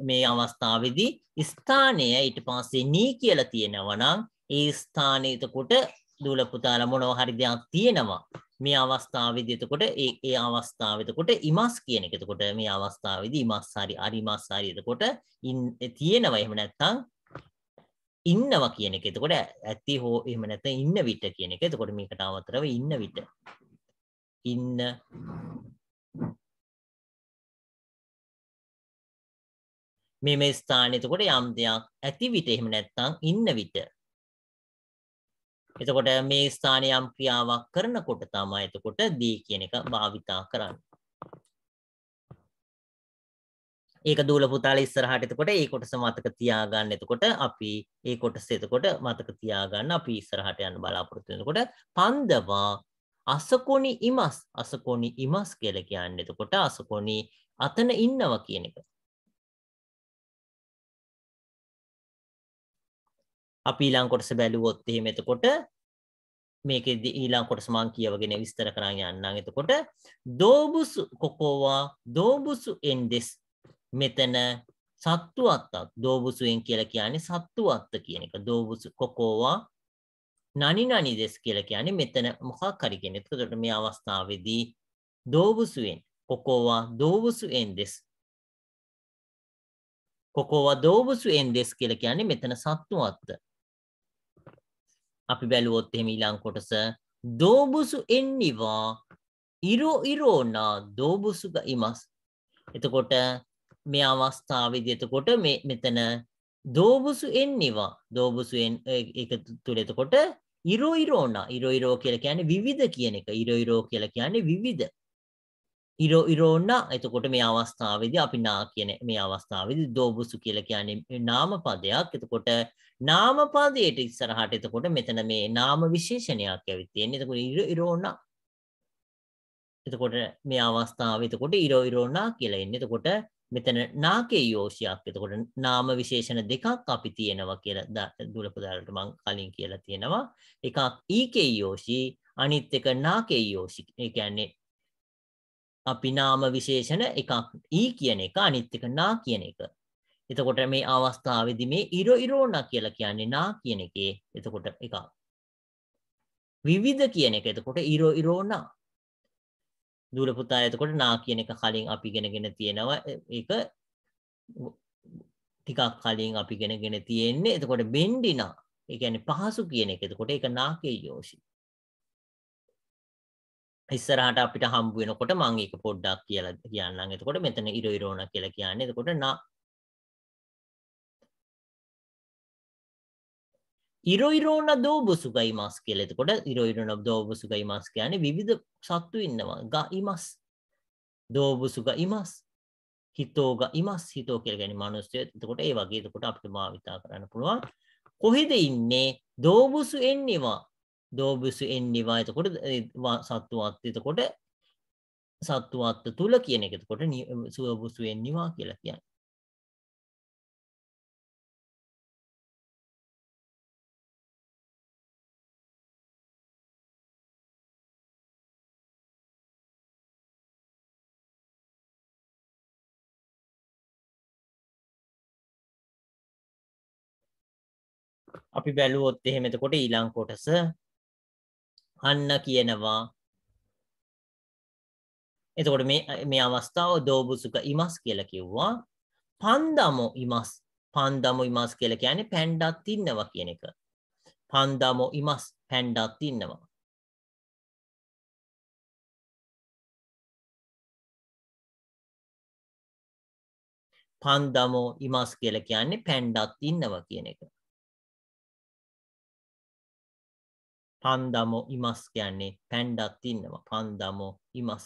මේ අවස්ථාවේදී ස්ථානය ඊට පස්සේ නී කියලා තියෙනවා නම් ඒ ස්ථානයේ එතකොට දුවල පුතාලා මොනවා හරි දෙයක් තියෙනවා. මේ අවස්ථාවේදී එතකොට ඒ අවස්ථාවේ එතකොට ඉමස් කියන එක. එතකොට මේ අවස්ථාවේදී ඉමස් හරි අරිමස් හරි එතකොට තියෙනවා. එහෙම නැත්නම් ඉන්නවා කියන එක. එතකොට ඇති හෝ එහෙම නැත්නම් ඉන්න විට කියන එක. එතකොට මේකට අවතරව ඉන්න විට ඉන්න මේ ස්ථානයේ එතකොට යම් දෙයක් ඇති විට එහෙම නැත්නම් ඉන්න විට එතකොට මේ ස්ථානයේ යම් ක්‍රියාවක් කරනකොට තමයි එතකොට දී කියන එක භාවිතා කරන්නේ. ඒක දූල පුතාලා ඉස්සරහට එතකොට ඒ කොටස මතක තියාගන්න. එතකොට අපි ඒ කොටස එතකොට මතක තියාගන්න අපි ඉස්සරහට යන්න බලාපොරොත්තු වෙනකොට පන්දවා අසකොණි ඉමස් කියලා කියන්නේ එතකොට අසකොණි අතන ඉන්නවා කියන එක. අපි ඊළඟ කොටස බැලුවොත් එහෙම එතකොට මේකෙදි ඊළඟ කොටස මම කියවගෙන විස්තර කරන් යන්නම්. එතකොට දෝබුසු කොකෝවා දෝබුසු එන්දෙස් මෙතන සත්තු අත්තක් දෝබුසුෙන් කියලා කියන්නේ සත්තු අත්ත කියන එක. දෝබුසු කොකෝවා නනි දෙස් කියලා කියන්නේ මෙතන මොකක් හරි කියන. එතකොට මේ අවස්ථාවේදී දෝබුසුෙන් කොකෝවා දෝබුසු එන්දෙස් කොකෝවා දෝබුසු එන්දෙස් කියලා කියන්නේ මෙතන සත්තු අත්ත. අපි බැලුවොත් එහෙම ඊළඟ කොටස දෝබුසු එන්නිවා ඉරෝනා දෝබුසුග ඉමස්. එතකොට මේ අවස්ථාවේදී එතකොට මෙතන දෝබුසු එන්නිවා දෝබුසුෙන් ඒක තුල එතකොට ඉරෝනා ඉරෝ කියලා කියන්නේ විවිධ කියන එක. ඉරෝ කියලා කියන්නේ විවිධ. ඉරෝනා එතකොට මේ අවස්ථාවේදී අපි නා කියන මේ අවස්ථාවේදී දෝබුසු කියලා කියන්නේ නාම පදයක්. එතකොට නාම පදයට ඉස්සරහට එතකොට මෙතන මේ නාම විශේෂණයක් ඇවිත් තියෙන්නේ. එතකොට ඉරෝනා එතකොට මේ අවස්ථාවේ එතකොට ඉරෝනා කියලා එන්නේ. එතකොට මෙතන නාකේ යෝෂියක්. එතකොට නාම විශේෂණ දෙකක් අපි තියෙනවා කියලා දුලපදාලට මම කලින් කියලා තියෙනවා. එකක් ඊකේ යෝෂි අනිත් එක නාකේ යෝෂි. ඒ කියන්නේ අපි නාම විශේෂණ එකක් ඊ කියන එක අනිත් එක නා කියන එක. එතකොට මේ අවස්ථාවේදී මේ ඉරෝනා කියලා කියන්නේ නා කියන එකේ එතකොට එකක්. විවිධ කියන එක එතකොට ඉරෝනා. දුල පුතා එතකොට නා කියන එක කලින් අපි ඉගෙනගෙන තියෙනවා. ඒක ටිකක් කලින් අපි ඉගෙනගෙන තියෙන්නේ. එතකොට බෙන්ඩිනා ඒ කියන්නේ පහසු කියන එක. එතකොට ඒක නාකේ යෝෂි. ඉස්සරහට අපිට හම්බ වෙනකොට මම ඒක පොඩ්ඩක් කියලා කියන්නම්. එතකොට මෙතන ඉරෝනා කියලා කියන්නේ එතකොට නා ඉරොයිරෝන දෝබුසු ගයිමස් කියලා. එතකොට ඉරොයිරෝන දෝබුසු ගයිමස් කියන්නේ විවිධ සත්තු ඉන්නවා. ගයිමස් දෝබුසු ගයිමස් හිතෝ ගයිමස් හිතෝ කියලා කියන්නේ මිනිස්සු. එතකොට ඒ වගේ එතකොට අපිට භාවිතා කරන්න පුළුවන්. කොහෙද ඉන්නේ දෝබුසු එන්නවා. දෝබුසු එන්නවා. එතකොට සත්තු අත් එතකොට සත්තු අත් තුල කියන එක. එතකොට සුවබුසු එන්නවා කියලා කියන්නේ. අපි බැලුවොත් එහෙම එතකොට ඊළඟ කොටස අන්න කියනවා. එතකොට මේ අවස්ථාව දෝබුසුක ඉමස් කියලා කිව්වා. පන්දමෝ ඉමස්. පන්දමෝ ඉමස් කියලා කියන්නේ පැණ්ඩක් ඉන්නවා කියන එක. පන්දමෝ ඉමස් පැණ්ඩක් ඉන්නවා. පන්දමෝ ඉමස් කියලා කියන්නේ පැණ්ඩක් ඉන්නවා කියන එක. පන්දමෝ ඉමස් කියන්නේ පැණ්ඩක් ඉන්නවා. පන්දමෝ ඉමස්.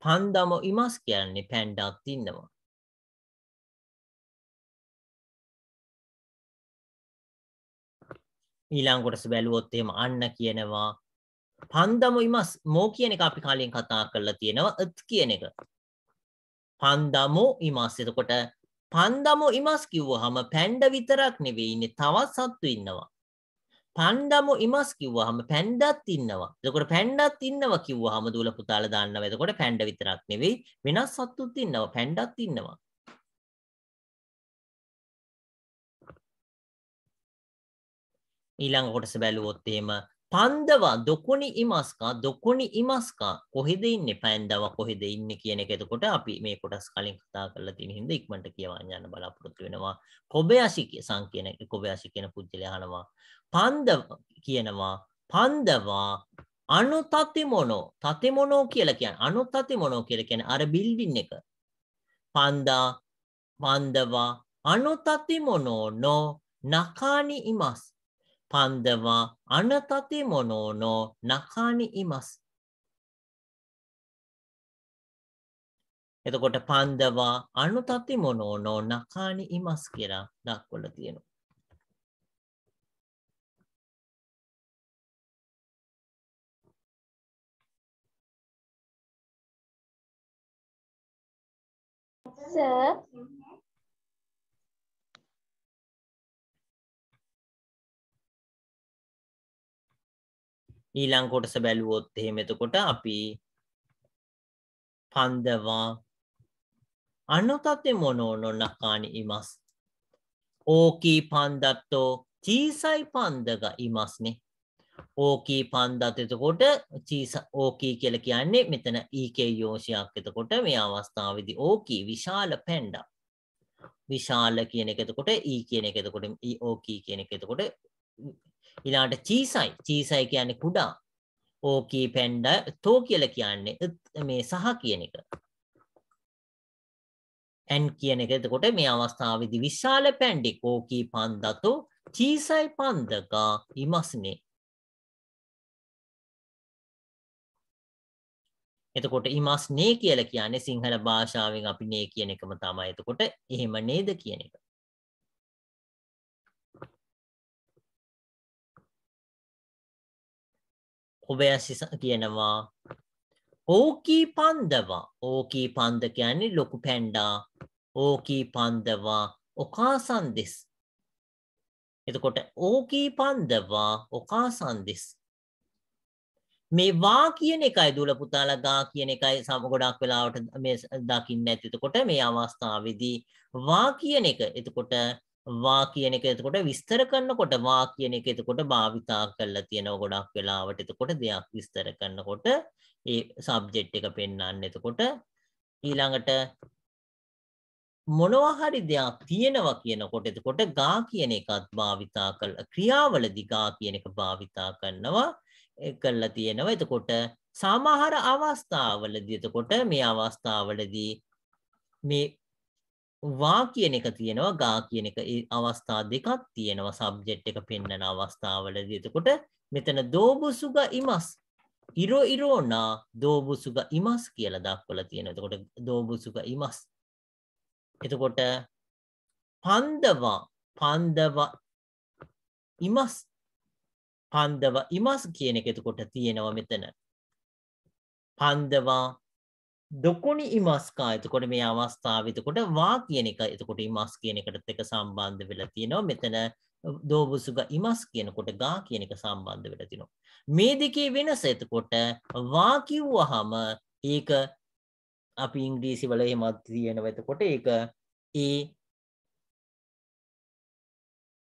පන්දමෝ ඉමස් කියන්නේ පැණ්ඩක් ඉන්නවා. ඊළඟ කොටස බැලුවොත් එහෙම අන්න කියනවා පන්දමෝ ඉමස් මෝ කියන එක අපි කලින් කතා කරලා තියෙනවා අත් කියන එක. පන්දමෝ ඉමස් එතකොට පන්දමෝ ඉමස් කිව්වහම පැණ්ඩ විතරක් නෙවෙයි ඉන්නේ තවත් සත්තු ඉන්නවා. පන්දමෝ ඉමස් කිව්වහම පැණ්ඩත් ඉන්නවා. එතකොට පැණ්ඩත් ඉන්නවා කිව්වහම දුවල පුතාලා දාන්නවා. එතකොට පැණ්ඩ විතරක් නෙවෙයි වෙනස් සත්තුත් ඉන්නවා. පැණ්ඩත් ඉන්නවා. ඊළඟ කොටස බැලුවොත් එහෙම පන්දවා දොකොනි ඉමස්කා දොකොනි ඉමස්කා කොහෙද ඉන්නේ පන්දවා කොහෙද ඉන්නේ කියන එක එතකොට අපි මේ කොටස් කලින් කතා කරලා තියෙන හින්දා ඉක්මනට කියවන්න යන්න බලාපොරොත්තු වෙනවා. කොබයාෂි කියන කොබයාෂි කියන පුජ්‍යලයා අහනවා පන්දව කියනවා පන්දවා අනුතතිමොනෝ තතිමොනෝ කියලා කියන්නේ අනුතතිමොනෝ කියලා කියන්නේ අර බිල්ඩින් එක. පන්දවා අනුතතිමොනෝ නෝ නකානි ඉමස් පන්දවා අනතතිමොනෝ නෝ නකානි ඉමස්. එතකොට පන්දවා අනුතතිමොනෝ නෝ නකානි ඉමස් කියලා දක්වලා තියෙනවා. Sir. ඊළඟ කොටස බැලුවොත් එහෙම එතකොට අපි පන්දවා අනුතතිමොනෝ නෝ නකානි ඉමස්. ඕකී පන්දත්තෝ චීසයි පන්දග ඉමස්නේ. ඕකී පන්දත් එතකොට ඕකී කියලා කියන්නේ මෙතන ඊකේ යෝෂයක්. එතකොට මේ අවස්ථාවේදී ඕකී විශාල පැණ්ඩා. විශාල කියන එක එතකොට ඊ කියන එක එතකොට ඕකී කියන එක එතකොට ඊළාට චීසයි කියන්නේ කුඩා. ඕකී පැණ්ඩා තෝ කියලා කියන්නේ මේ සහ කියන එක. ඇන් කියන එක එතකොට මේ අවස්ථාවේදී විශාල පැණ්ඩෙක් ඕකී පන්දතෝ චීසයි පන්දගා ඉමස්නේ. එතකොට ඉමස් නේ කියලා කියන්නේ සිංහල භාෂාවෙන් අපි නේ කියන එකම තමයි. එතකොට එහෙම නේද කියන එක. ඔබයසි කියනවා ඕකී පන්දවා ඕකී පන්ද කියන්නේ ලොකු පැණ්ඩා ඕකී පන්දවා ඔකාසන් දෙස්. එතකොට ඕකී පන්දවා ඔකාසන් දෙස්. මේ වා කියන එකයි දුල පුතාලා ගා කියන එකයි සම ගොඩක් වෙලාවට මේ දකින්න නැති. එතකොට මේ අවස්ථාවේදී වා කියන එක එතකොට වා කියන එක එතකොට විස්තර කරනකොට වා කියන එක එතකොට භාවිතා කරලා තියෙනවා ගොඩක් වෙලාවට. එතකොට දෙයක් විස්තර කරනකොට ඒ සබ්ජෙක්ට් එක පෙන්වන්න. එතකොට ඊළඟට මොනවා හරි දෙයක් තියෙනවා කියනකොට එතකොට ගා කියන එකත් භාවිතා කරලා ක්‍රියාවලදී ගා කියන එක භාවිතා කරනවා. කරලා තියෙනවා. එතකොට සමහර අවස්ථාවලදී එතකොට මේ අවස්ථාවලදී මේ වා කියන එක තියෙනවා ගා කියන එක ඒ අවස්ථා දෙකක් තියෙනවා සබ්ජෙක්ට් එක පෙන්නන අවස්ථාවලදී. එතකොට මෙතන දෝබුසුග ඉමස් ඉරෝ ඉරෝනා දෝබුසුග ඉමස් කියලා දක්වලා තියෙනවා. එතකොට දෝබුසුග ඉමස්. එතකොට පන්දව ඉමස් පන්දව ඉමස් කියන එක එතකොට තියෙනවා මෙතන. පන්දවා දොකොනි ඉමස්කා එතකොට මේ අවස්ථාවේ එතකොට වා කියන එක එතකොට ඉමස් කියන එකටත් එක සම්බන්ධ වෙලා තියෙනවා. මෙතන දෝබුසුග ඉමස් කියනකොට ගා කියන එක සම්බන්ධ වෙලා තියෙනවා. මේ දෙකේ වෙනස එතකොට වා කිව්වහම ඒක අපි ඉංග්‍රීසි වල එහෙමත් තියෙනවා. එතකොට ඒක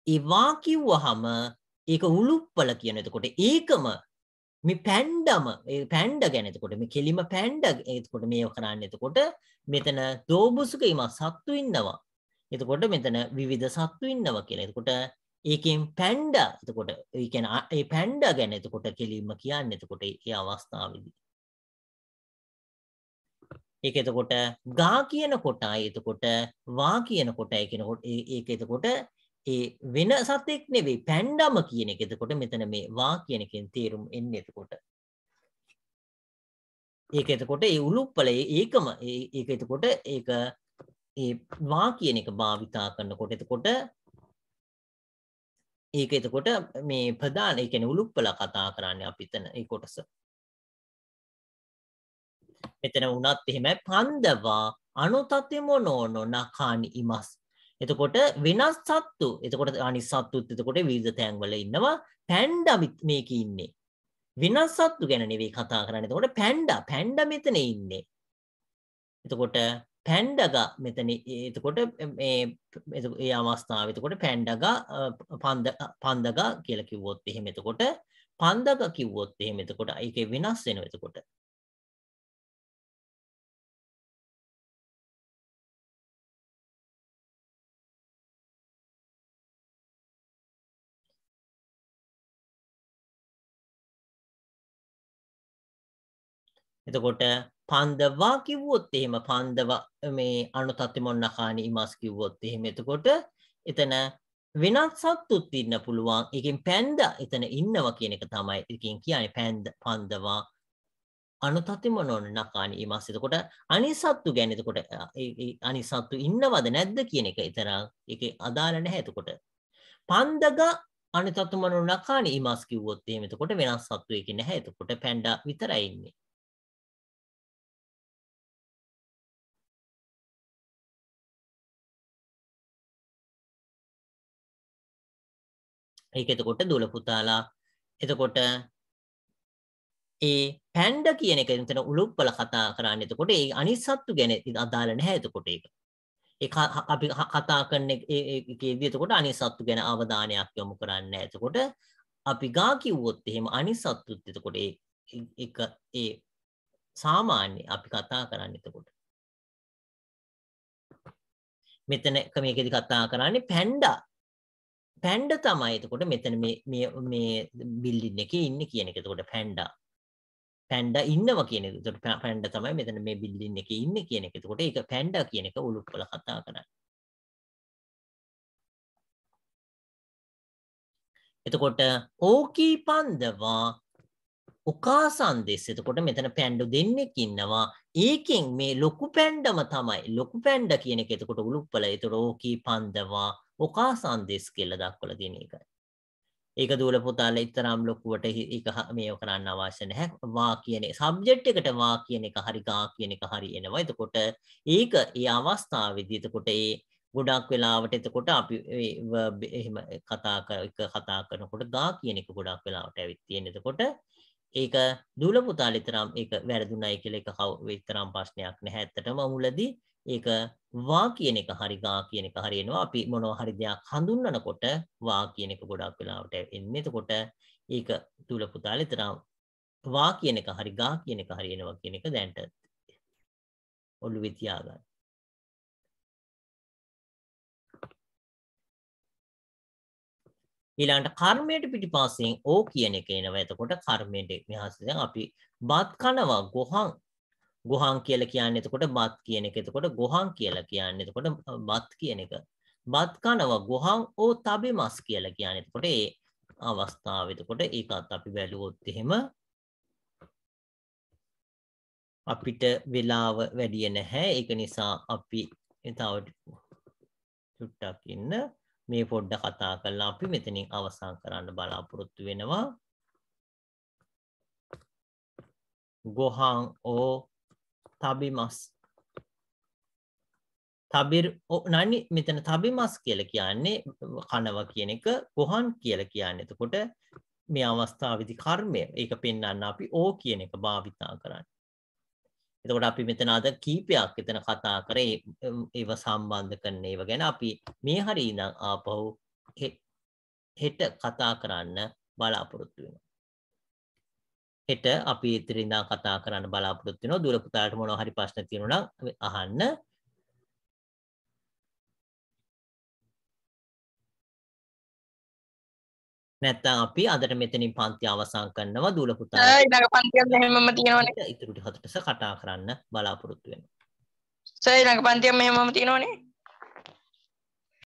ඒ වා කිව්වහම ඒක උලුප්පල කියන. එතකොට ඒකම මේ පැන්ඩම පැන්ඩ ගැන එතකොට මේ කෙලිම පැන්ඩ එතකොට මේව කරන්නේ. එතකොට මෙතන දෝබුසුක ඉමස් සත්තු ඉන්නවා. එතකොට මෙතන විවිධ සත්තු ඉන්නවා කියලා. එතකොට ඒකෙන් පැන්ඩ එතකොට ඒ කියන්නේ ඒ පැන්ඩ ගැන එතකොට කෙලිම කියන්නේ එතකොට ඒ අවස්ථාවේදී. ඒක එතකොට ගා කියන කොටයි එතකොට වා කියන කොටයි කියනකොට ඒක එතකොට ඒ වෙන සතෙක් නෙවෙයි පැන්ඩම කියන එක. එතකොට මෙතන මේ වා කියන එකෙන් තේරුම් එන්නේ එතකොට. ඒක එතකොට ඒ උලුප්පල ඒකම ඒක එතකොට ඒක ඒ වා කියන එක භාවිතා කරනකොට එතකොට ඒක එතකොට මේ ප්‍රධාන ඒ කියන්නේ උලුප්පල කතා කරන්නේ අපි එතන ඒ කොටස. මෙතන වුණත් එහෙමයි පන්දවා අනුතතිමොනෝනෝ නකානි ඉමස්. එතකොට වෙනස් සත්තු එතකොට අනිත් සත්තුත් එතකොට විවිධ තැන්වල ඉන්නවා. පැන්ඩා මේකේ ඉන්නේ. වෙනස් සත්තු ගැන නෙවෙයි කතා කරන්නේ. එතකොට පැන්ඩා මෙතන ඉන්නේ. එතකොට පැන්ඩගා මෙතන එතකොට මේ ඒ අවස්ථාවේ එතකොට පැන්ඩගා පන්දගා කියලා කිව්වොත් එහෙම එතකොට පන්දගා කිව්වොත් එහෙම එතකොට ඒකේ වෙනස් වෙනවා. එතකොට එතකොට පන්දවා කිව්වොත් එහෙම පන්දව මේ අනුතතිමොන්නකානි ඉමස් කිව්වොත් එහෙම එතකොට එතන වෙනත් සත්තුත් ඉන්න පුළුවන්. ඒකෙන් පැන්දා එතන ඉන්නවා කියන එක තමයි ඒකෙන් කියන්නේ පන්දවා අනුතතිමොනොන නකානි ඉමස්. එතකොට අනිත් සත්තු ගැන එතකොට අනිත් සත්තු ඉන්නවද නැද්ද කියන එක ඊතරම් ඒකේ අදාළ නැහැ. එතකොට පන්දගා අනුතතිමොනොන නකානි ඉමස් කිව්වොත් එහෙම එතකොට වෙනස් සත්තු ඒකේ නැහැ. එතකොට පැන්ඩා විතරයි ඉන්නේ. ඒක එතකොට දුල පුතාලා එතකොට ඒ පැන්ඩ කියන එක එතන උලුප්පල කතා කරන්නේ. එතකොට ඒ අනිත් සත්තු ගැන අදාළ නැහැ. එතකොට ඒක අපි කතා කරන එකේදී එතකොට අනිත් සත්තු ගැන අවධානයක් යොමු කරන්නේ නැහැ. එතකොට අපි ගා කිව්වොත් එහෙම අනිත් සත්තුත් එතකොට ඒ සාමාන්‍ය අපි කතා කරන්නේ. එතකොට මෙතන මේකෙදි කතා කරන්නේ පැන්ඩ තමයි. එතකොට මෙතන මේ බිල්ඩින් එකේ ඉන්නේ කියන එක. එතකොට පැන්ඩා ඉන්නවා කියන එක. එතකොට පැන්ඩා තමයි මෙතන මේ බිල්ඩින් එකේ ඉන්නේ කියන එක. එතකොට ඒක පැන්ඩා කියන එක උලුප්පල කතා කරන්නේ. එතකොට ඕකී පන්දවා උකාසන් දෙස්. එතකොට මෙතන පැන්ඩු දෙන්නෙක් ඉන්නවා. ඒකෙන් මේ ලොකු පැන්ඩම තමයි ලොකු පැන්ඩ කියන එක. එතකොට උලුප්පල. එතකොට ඕකී පන්දවා උකාසන් දෙස් කියලා දක්වලා තියෙන එකයි. ඒක දුවල පුතාලා ඊතරම් ලොකුවට ඒක මේව කරන්න අවශ්‍ය නැහැ. වා කියන සබ්ජෙක්ට් එකට වා කියන එක හරි ගා කියන එක හරි එනවා. එතකොට ඒක ඒ අවස්ථාවේදී එතකොට ඒ ගොඩක් වෙලාවට එතකොට අපි එහෙම කතා කරනකොට ගා කියන එක ගොඩක් වෙලාවට ඇවිත් තියෙන. එතකොට ඒක දුවල පුතාලා ඊතරම් ඒක වැරදුණයි කියලා ඒක ඊතරම් ප්‍රශ්නයක් නැහැ. ඇත්තටම මුලදී ඒක වා කියන එක හරි ගා කියන එක හරි එනවා. අපි මොනවා හරි දෙයක් හඳුන්වනකොට වා කියන එක ගොඩක් වෙලාවට එන්නේ. එතකොට ඒක දුවල පුතාලා ඊතරම් වා කියන එක හරි ගා කියන එක හරි එනවා කියන එක දැනට ඔළුවේ තියාගන්න. ඊළඟට කර්මයට පිටිපස්සෙන් ඕ කියන එක එනවා. එතකොට කර්මයට මෙහාට දැන් අපි බත් කනවා ගොහන් කියලා කියන්නේ එතකොට බත් කියන එක. එතකොට ගොහන් කියලා කියන්නේ එතකොට බත් කියන එක. බත් කනවා ගොහන් ඕ තබෙමස් කියලා කියන්නේ. එතකොට ඒ අවස්ථාවේ එතකොට ඒකත් අපි බැලුවොත් එහෙම අපිට වෙලාව වැඩි නැහැ. ඒක නිසා අපි තව චුට්ටක් ඉන්න මේ පොඩ්ඩ කතා කරලා අපි මෙතනින් අවසන් කරන්න බලාපොරොත්තු වෙනවා. ගොහන් ඕ තබිමස්. තබිර් නනි මෙතන තබිමස් කියලා කියන්නේ කනවා කියන එක. ගොහන් කියලා කියන්නේ එතකොට මේ අවස්ථාවේදී කර්මය. ඒක පෙන්වන්න අපි ඕ කියන එක භාවිතා කරන්නේ. එතකොට අපි මෙතන අද කීපයක් එතන කතා කරේ ඒව සම්බන්ධ කරන ඒවා ගැන. අපි මේ හරිය ඉඳන් ආපහු හෙට කතා කරන්න බලාපොරොත්තු වෙනවා. හෙට අපි ඉතින් කතා කරන්න බලාපොරොත්තු වෙනවා. දුර පුතාලට මොනවා හරි ප්‍රශ්න තියෙනවා නම් අහන්න. නැත්නම් අපි අදට මෙතනින් පන්ති අවසන් කරනවා. දුර පුතාලට ඊළඟ පන්තියක් මෙහෙමම තියෙනවනේ. ඉතුරු ටික හතරට කතා කරන්න බලාපොරොත්තු වෙනවා. ඊළඟ පන්තියක් මෙහෙමම තියෙනවනේ.